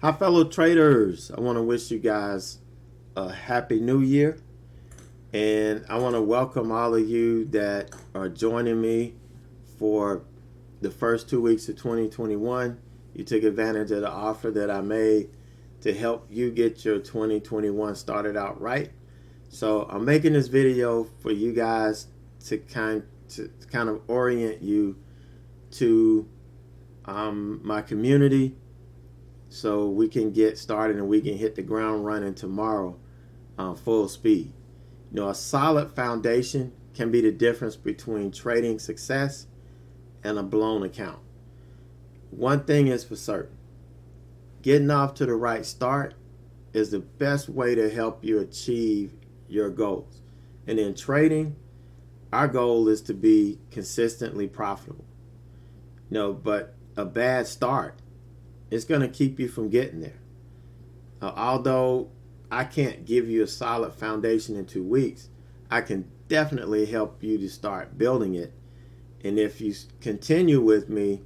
Hi, fellow traders. I want to wish you guys a happy new year. And I want to welcome all of you that are joining me for the first 2 weeks of 2021. You took advantage of the offer that I made to help you get your 2021 started out right. So I'm making this video for you guys to kind of orient you to my community, so we can get started and we can hit the ground running tomorrow full speed. You know, a solid foundation can be the difference between trading success and a blown account. One thing is for certain: getting off to the right start is the best way to help you achieve your goals. And in trading, our goal is to be consistently profitable. But a bad start, it's going to keep you from getting there. Although I can't give you a solid foundation in 2 weeks, I can definitely help you to start building it. And if you continue with me,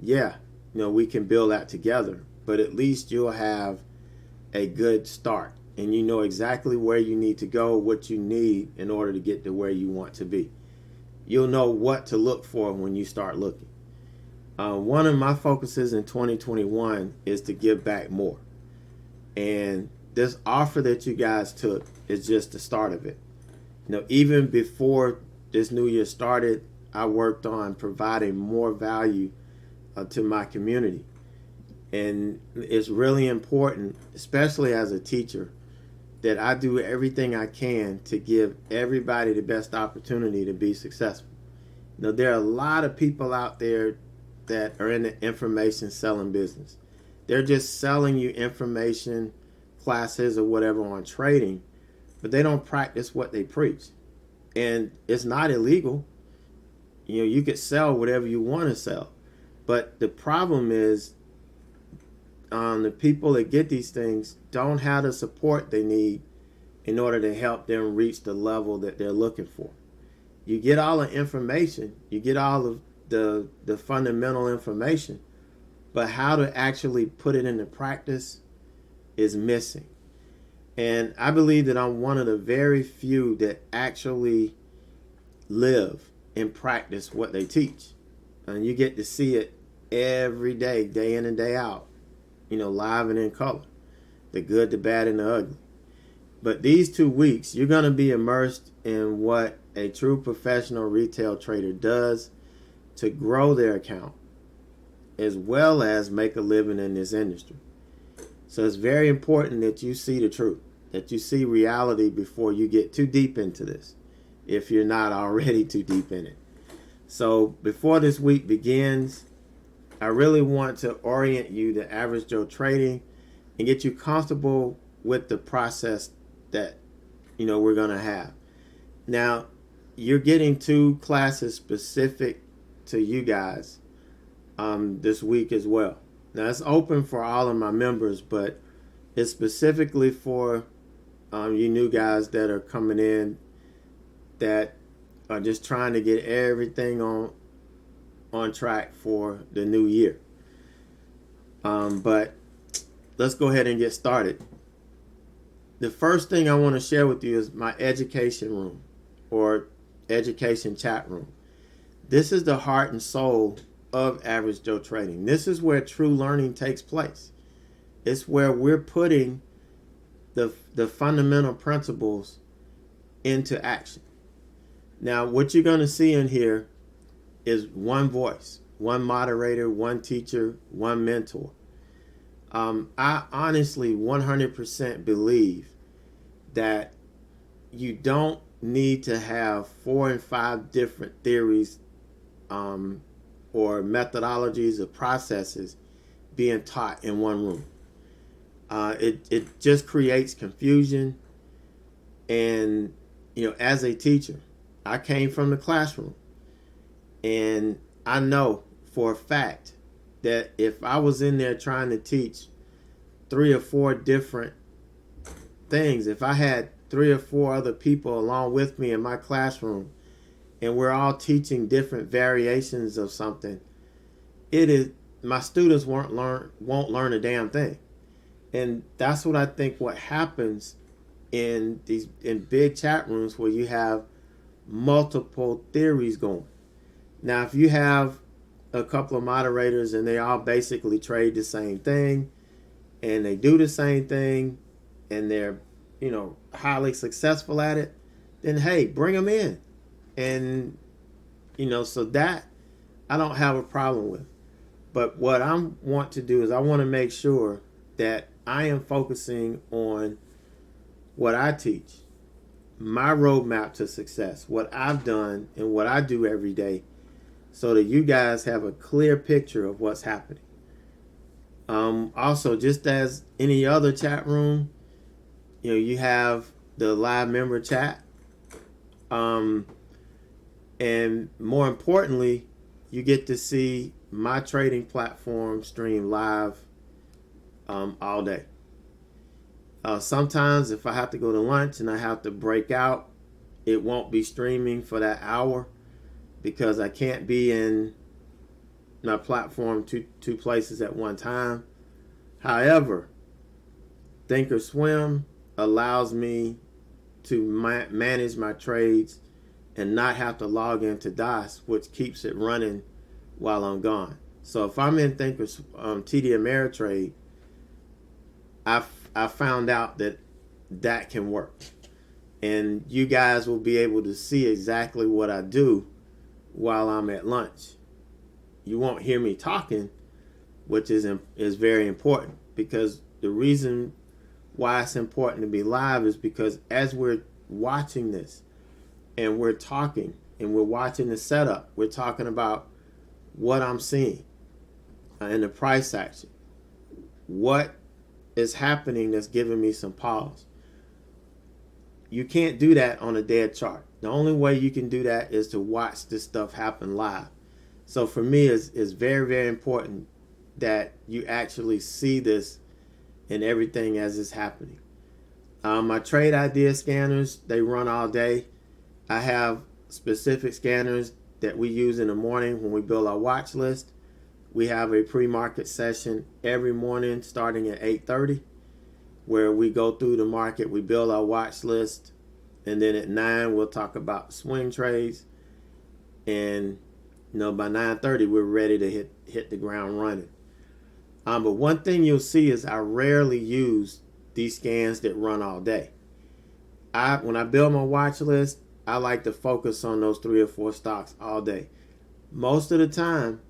we can build that together. But at least you'll have a good start, and you know exactly where you need to go, what you need in order to get to where you want to be. You'll know what to look for when you start looking. One of my focuses in 2021 is to give back more. And this offer that you guys took is just the start of it. Even before this new year started, I worked on providing more value to my community. And it's really important, especially as a teacher, that I do everything I can to give everybody the best opportunity to be successful. There are a lot of people out there that are in the information selling business. They're just selling you information, classes, or whatever on trading, but they don't practice what they preach. And it's not illegal. You could sell whatever you want to sell. But the problem is, the people that get these things don't have the support they need in order to help them reach the level that they're looking for. You get all the information, you get all of the fundamental information, but how to actually put it into practice is missing. And I believe that I'm one of the very few that actually live and practice what they teach. And you get to see it every day, day in and day out, live and in color, the good, the bad, and the ugly. But these 2 weeks, you're going to be immersed in what a true professional retail trader does to grow their account, as well as make a living in this industry. So it's very important that you see the truth, that you see reality before you get too deep into this, if you're not already too deep in it. So before this week begins, I really want to orient you to Average Joe Trading and get you comfortable with the process that we're going to have. Now, you're getting 2 classes specific to you guys this week as well. Now, it's open for all of my members, but it's specifically for you new guys that are coming in that are just trying to get everything on track for the new year. But let's go ahead and get started. The first thing I want to share with you is my education room, or education chat room. This is the heart and soul of Average Joe Trading. This is where true learning takes place. It's where we're putting the fundamental principles into action. Now, what you're going to see in here is one voice, one moderator, one teacher, one mentor. I honestly 100% believe that you don't need to have 4 and 5 different theories or methodologies or processes being taught in one room. It just creates confusion. And as a teacher, I came from the classroom, and I know for a fact that if I was in there trying to teach 3 or 4 different things, if I had 3 or 4 other people along with me in my classroom, and we're all teaching different variations of something, my students won't learn a damn thing. And that's what I think what happens in big chat rooms where you have multiple theories going. Now, if you have a couple of moderators and they all basically trade the same thing and they do the same thing and they're, highly successful at it, then hey, bring them in. And, so that I don't have a problem with. But what I want to do is I want to make sure that I am focusing on what I teach, my roadmap to success, what I've done and what I do every day, so that you guys have a clear picture of what's happening. Also, just as any other chat room, you have the live member chat. And more importantly, you get to see my trading platform stream live all day. Sometimes if I have to go to lunch and I have to break out, it won't be streaming for that hour because I can't be in my platform two places at one time. However, Thinkorswim allows me to manage my trades and not have to log into DOS, which keeps it running while I'm gone. So if I'm in TD Ameritrade, I found out that can work. And you guys will be able to see exactly what I do while I'm at lunch. You won't hear me talking, which is very important, because the reason why it's important to be live is because as we're watching this and we're talking and we're watching the setup, we're talking about what I'm seeing in the price action, what is happening that's giving me some pause. You can't do that on a dead chart. The only way you can do that is to watch this stuff happen live. So for me, it's very, very important that you actually see this and everything as it's happening. My trade idea scanners, they run all day. I have specific scanners that we use in the morning when we build our watch list. We have a pre-market session every morning starting at 8:30 where we go through the market, we build our watch list, and then at 9 we'll talk about swing trades. And by 9:30 we're ready to hit the ground running. But one thing you'll see is I rarely use these scans that run all day. When I build my watch list, I like to focus on those 3 or 4 stocks all day. Most of the time,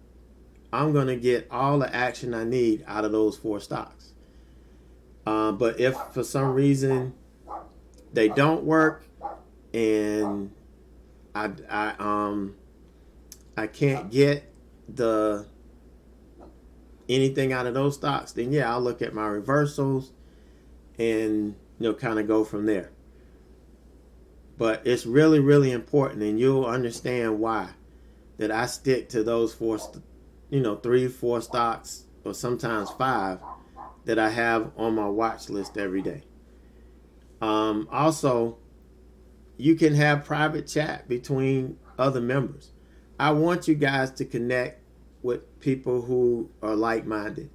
I'm going to get all the action I need out of those 4 stocks. But if for some reason they don't work and I can't get anything out of those stocks, then yeah, I'll look at my reversals and kind of go from there. But it's really, really important, and you'll understand why, that I stick to those 4, 3, 4 stocks, or sometimes 5, that I have on my watch list every day. Also, you can have private chat between other members. I want you guys to connect with people who are like-minded.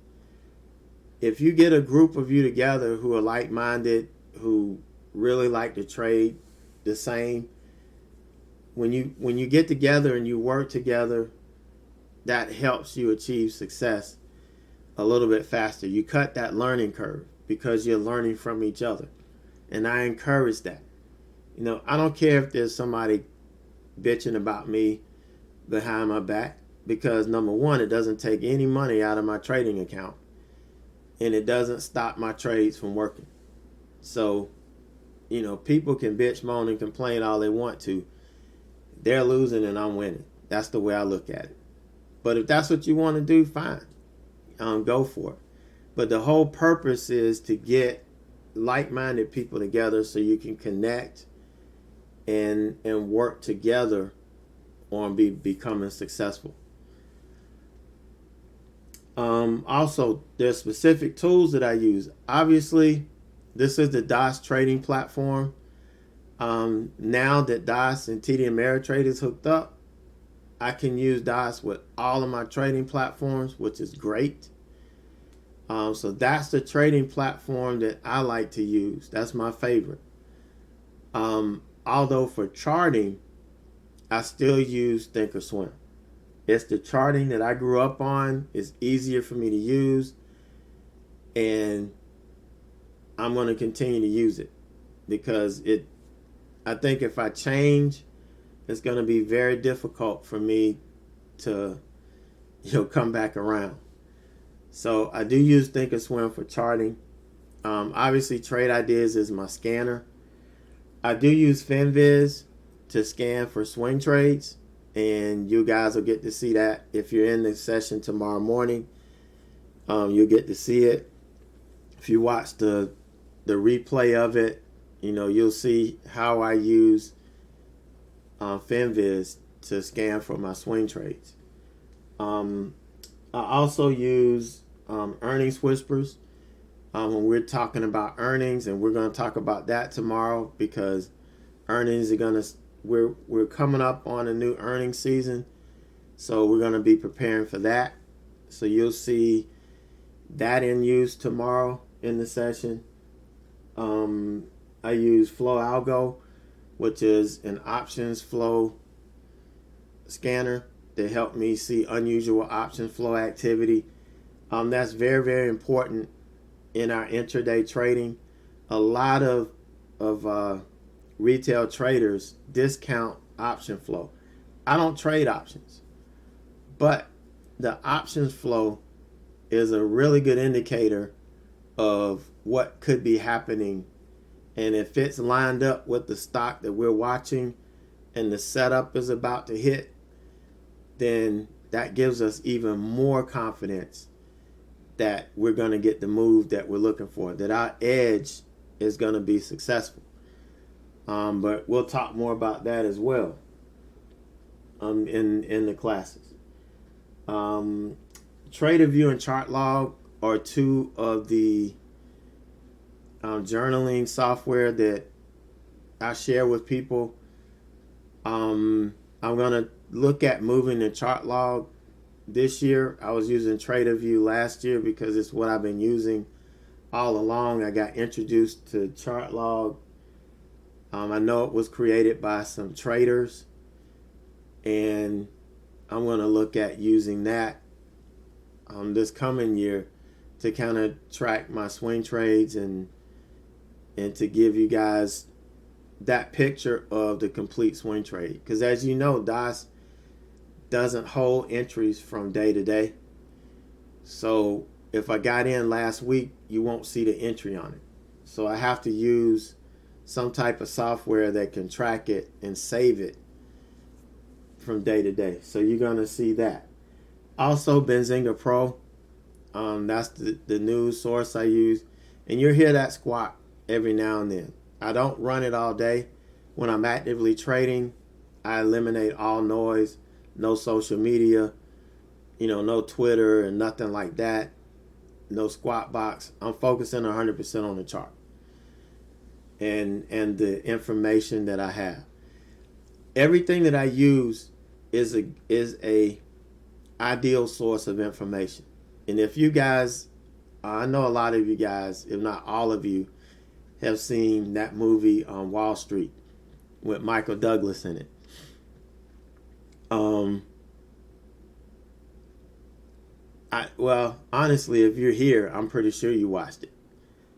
If you get a group of you together who are like-minded, who really like to trade the same, when you get together and you work together, that helps you achieve success a little bit faster. You cut that learning curve because you're learning from each other. And I encourage that. I don't care if there's somebody bitching about me behind my back, because number one, it doesn't take any money out of my trading account, and it doesn't stop my trades from working. So, people can bitch, moan, and complain all they want to. They're losing and I'm winning. That's the way I look at it. But if that's what you want to do, fine. Go for it. But the whole purpose is to get like-minded people together so you can connect and work together on becoming successful. Also, there's specific tools that I use. Obviously, this is the DOS trading platform. Now that DOS and TD Ameritrade is hooked up, I can use DOS with all of my trading platforms, which is great. So that's the trading platform that I like to use. That's my favorite. Although for charting, I still use Thinkorswim. It's the charting that I grew up on. It's easier for me to use, and I'm going to continue to use it because I think if I change, it's going to be very difficult for me to come back around. So I do use Thinkorswim for charting. Obviously, Trade Ideas is my scanner. I do use FinViz to scan for swing trades, and you guys will get to see that if you're in the session tomorrow morning. You'll get to see it. If you watch the replay of it, you'll see how I use FinViz to scan for my swing trades. I also use Earnings Whispers when we're talking about earnings, and we're going to talk about that tomorrow because earnings are we're coming up on a new earnings season, so we're going to be preparing for that. So you'll see that in use tomorrow in the session. I use Flow Algo, which is an options flow scanner to help me see unusual option flow activity. That's very, very important in our intraday trading. A lot of retail traders discount option flow. I don't trade options, but the options flow is a really good indicator of what could be happening. And if it's lined up with the stock that we're watching and the setup is about to hit, then that gives us even more confidence that we're going to get the move that we're looking for, that our edge is going to be successful. But we'll talk more about that as well in the classes. Trader View and Chart Log are two of the journaling software that I share with people. I'm going to look at moving the chart log this year. I was using Trader View last year because it's what I've been using all along. I got introduced to chart log. I know it was created by some traders, and I'm going to look at using that this coming year to kind of track my swing trades and to give you guys that picture of the complete swing trade. Because as you know, DOS doesn't hold entries from day to day. So if I got in last week, you won't see the entry on it. So I have to use some type of software that can track it and save it from day to day. So you're going to see that. Also, Benzinga Pro. That's the news source I use. And you'll hear that squawk every now and then. I don't run it all day. When I'm actively trading, I eliminate all noise, no social media, no Twitter and nothing like that, no squawk box. I'm focusing 100% on the chart and the information that I have. Everything that I use is a ideal source of information. And if you guys, I know a lot of you guys, if not all of you, have seen that movie on Wall Street with Michael Douglas in it. Well, honestly, if you're here, I'm pretty sure you watched it.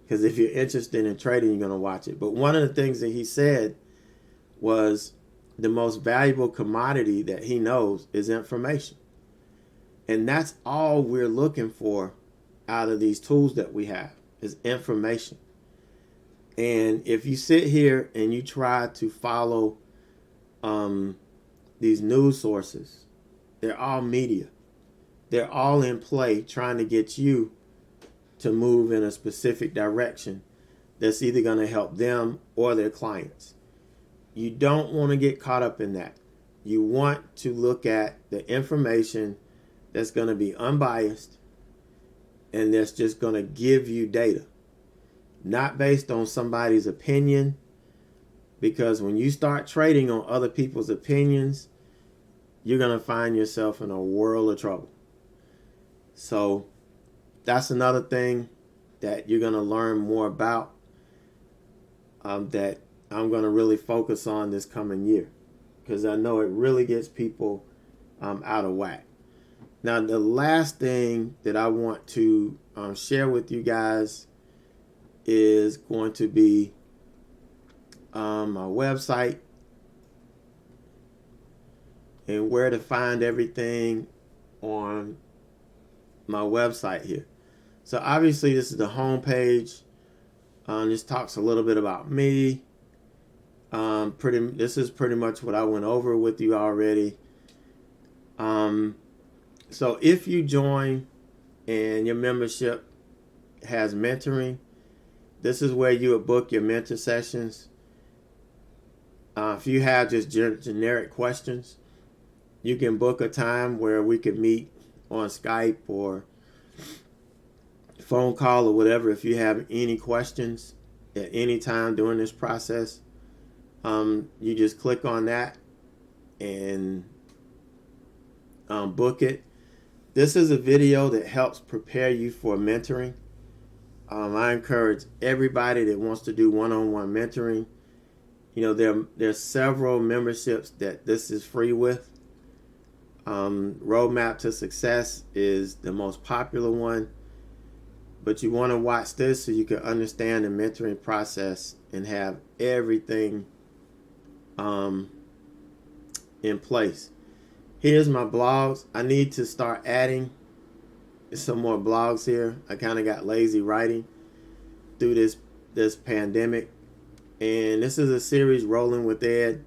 Because if you're interested in trading, you're going to watch it. But one of the things that he said was the most valuable commodity that he knows is information. And that's all we're looking for out of these tools that we have is information. And if you sit here and you try to follow these news sources, they're all media. They're all in play trying to get you to move in a specific direction that's either going to help them or their clients. You don't want to get caught up in that. You want to look at the information that's going to be unbiased and that's just going to give you data, not based on somebody's opinion, because when you start trading on other people's opinions, you're going to find yourself in a world of trouble. So That's another thing that you're going to learn more about, that I'm going to really focus on this coming year, because I know it really gets people out of whack. Now, the last thing that I want to share with you guys is going to be my website and where to find everything on my website here. So obviously this is the home page. This talks a little bit about me. This is pretty much what I went over with you already. So if you join and your membership has mentoring, this is where you would book your mentor sessions. If you have just generic questions, you can book a time where we could meet on Skype or phone call or whatever. If you have any questions at any time during this process, you just click on that and book it. This is a video that helps prepare you for mentoring. I encourage everybody that wants to do one-on-one mentoring. You know, there's several memberships that this is free with. Roadmap to Success is the most popular one, but you want to watch this so you can understand the mentoring process and have everything in place. Here's my blogs. I need to start adding some more blogs here. I kind of got lazy writing through this pandemic, and this is a series, Rolling with Ed.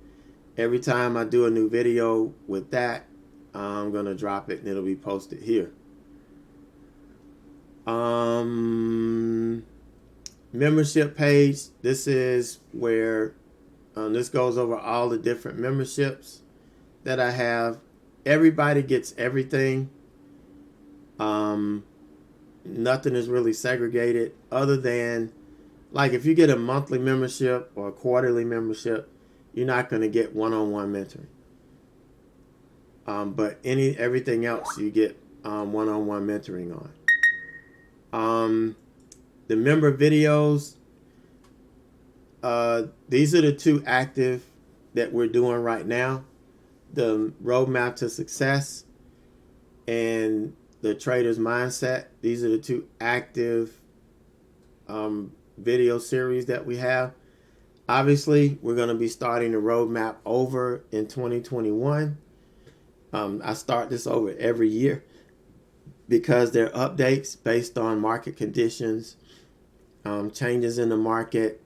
Every time I do a new video with that, I'm gonna drop it and it'll be posted here. Membership page. This is where this goes over all the different memberships that I have. Everybody gets everything. Nothing is really segregated, other than, like, if you get a monthly membership or a quarterly membership, you're not going to get one-on-one mentoring. But everything else you get one-on-one mentoring on. The member videos, these are the two active that we're doing right now. The Roadmap to Success and the Trader's Mindset. These are the two active video series that we have. Obviously, we're going to be starting the roadmap over in 2021. I start this over every year because they're updates based on market conditions, changes in the market,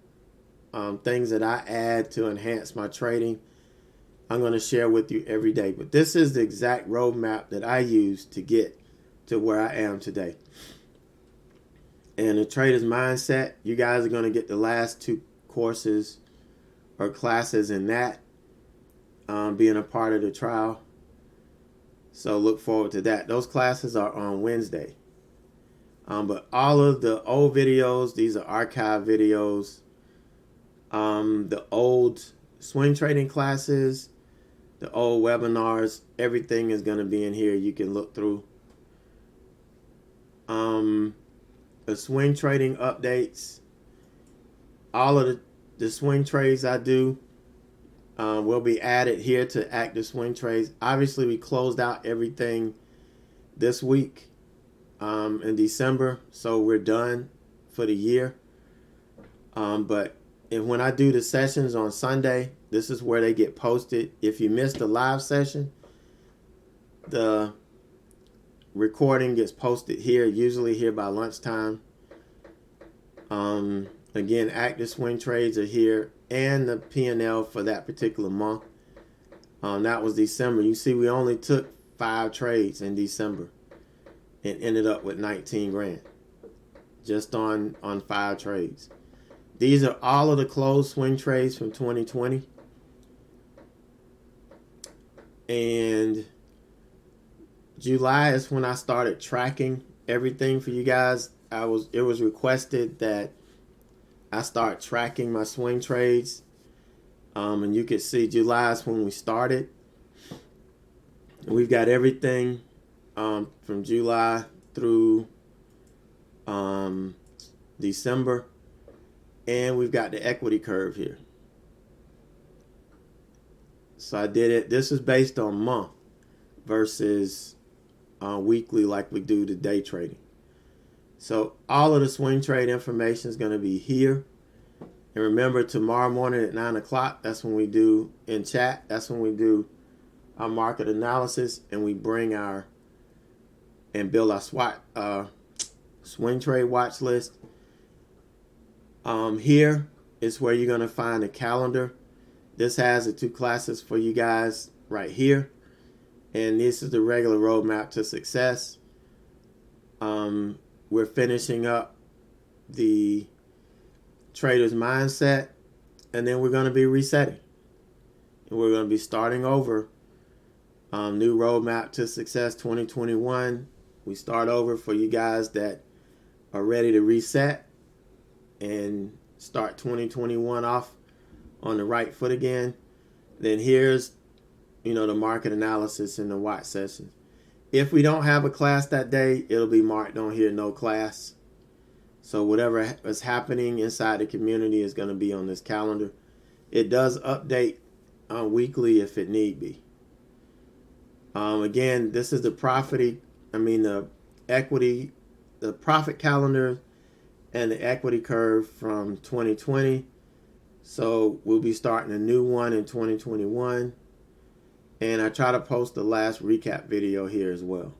things that I add to enhance my trading. I'm going to share with you every day. But this is the exact roadmap that I use to get to where I am today. And the Trader's Mindset, you guys are going to get the last two courses or classes in that, being a part of the trial. So look forward to that. Those classes are on Wednesday. But all of the old videos, these are archive videos. The old swing trading classes, the old webinars, everything is going to be in here. You can look through. The swing trading updates, all of the swing trades I do will be added here to active swing trades. Obviously, we closed out everything this week in December, so we're done for the year. But when I do the sessions on Sunday, this is where they get posted. If you missed the live session, the recording gets posted here, usually here by lunchtime. Again, active swing trades are here, and the P&L for that particular month. That was December. You see, we only took 5 trades in December and ended up with 19 grand just on 5 trades. These are all of the closed swing trades from 2020. And July is when I started tracking everything for you guys. It was requested that I start tracking my swing trades. And you can see July is when we started. We've got everything from July through December, and we've got the equity curve here. So I did it. This is based on month versus weekly like we do the day trading. So all of the swing trade information is going to be here. And remember, tomorrow morning at 9 o'clock, that's when we do in chat. That's when we do our market analysis, and we bring our and build our swing trade watch list. Here is where you're going to find a calendar. This has the two classes for you guys right here. And this is the regular roadmap to success. We're finishing up the trader's mindset, and then we're going to be resetting. And we're going to be starting over. New roadmap to success 2021. We start over for you guys that are ready to reset and start 2021 off on the right foot again. Then here's, the market analysis and the watch sessions. If we don't have a class that day, it'll be marked on here, no class. So whatever is happening inside the community is going to be on this calendar. It does update weekly if it need be. Again, this is the profit calendar and the equity curve from 2020. So we'll be starting a new one in 2021. And I try to post the last recap video here as well.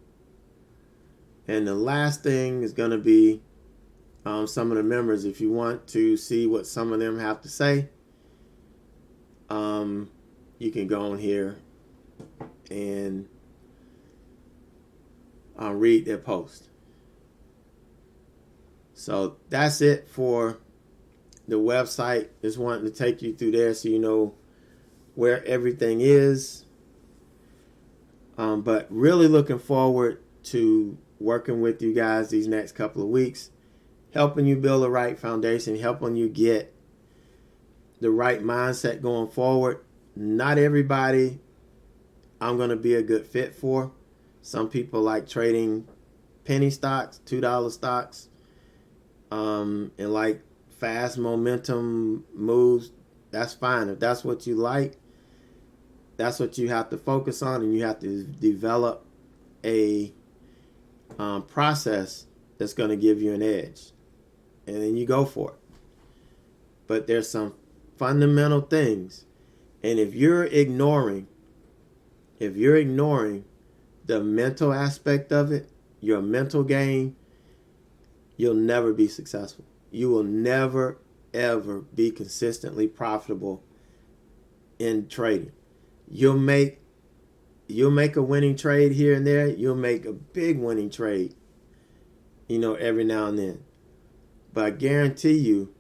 And the last thing is going to be some of the members. If you want to see what some of them have to say, you can go on here and read their post. So that's it for the website. Just wanting to take you through there so you know where everything is. But really looking forward to working with you guys these next couple of weeks, helping you build the right foundation, helping you get the right mindset going forward. Not everybody I'm going to be a good fit for. Some people like trading penny stocks, $2 stocks, and like fast momentum moves. That's fine. If that's what you like, that's what you have to focus on, and you have to develop a process that's going to give you an edge, and then you go for it. But there's some fundamental things, and if you're ignoring the mental aspect of it, your mental game, you'll never be successful. You will never, ever be consistently profitable in trading. You'll make a winning trade here and there. You'll make a big winning trade, every now and then. But I guarantee you,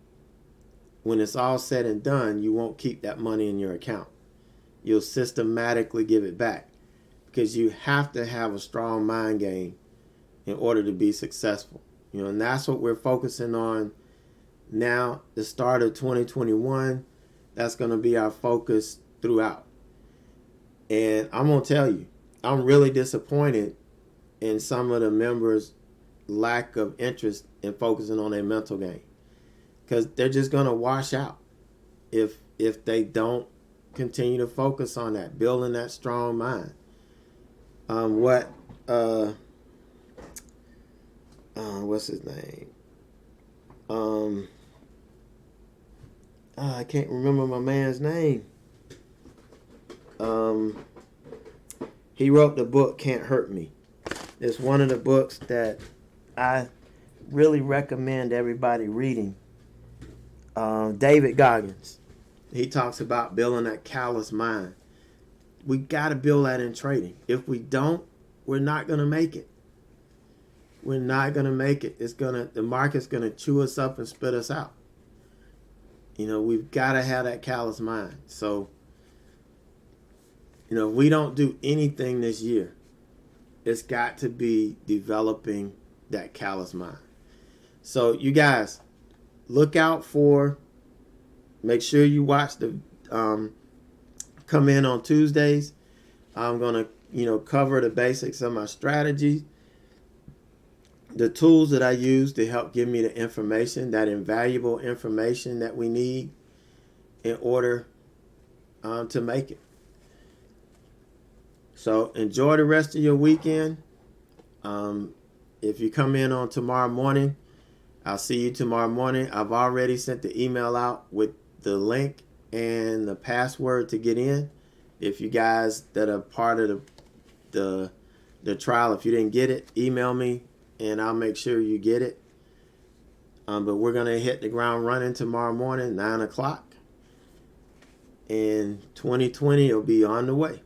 when it's all said and done, you won't keep that money in your account. You'll systematically give it back, because you have to have a strong mind game in order to be successful. And that's what we're focusing on now, the start of 2021. That's going to be our focus throughout. And I'm going to tell you, I'm really disappointed in some of the members' lack of interest in focusing on their mental game, because they're just going to wash out if they don't continue to focus on that, building that strong mind. What's his name? I can't remember my man's name. He wrote the book Can't Hurt Me. It's one of the books that I really recommend everybody reading. David Goggins. He talks about building that callous mind. We got to build that in trading. If we don't, we're not going to make it. We're not going to make it. The market's going to chew us up and spit us out. We've got to have that callous mind. So, if we don't do anything this year, it's got to be developing that callous mind. So, you guys, look out for, make sure you watch come in on Tuesdays. I'm going to, cover the basics of my strategy. the tools that I use to help give me the information, that invaluable information that we need in order to make it. So enjoy the rest of your weekend. If you come in on tomorrow morning, I'll see you tomorrow morning. I've already sent the email out with the link and the password to get in. If you guys that are part of the trial, if you didn't get it, email me and I'll make sure you get it. But we're going to hit the ground running tomorrow morning, 9 o'clock. And 2020 will be on the way.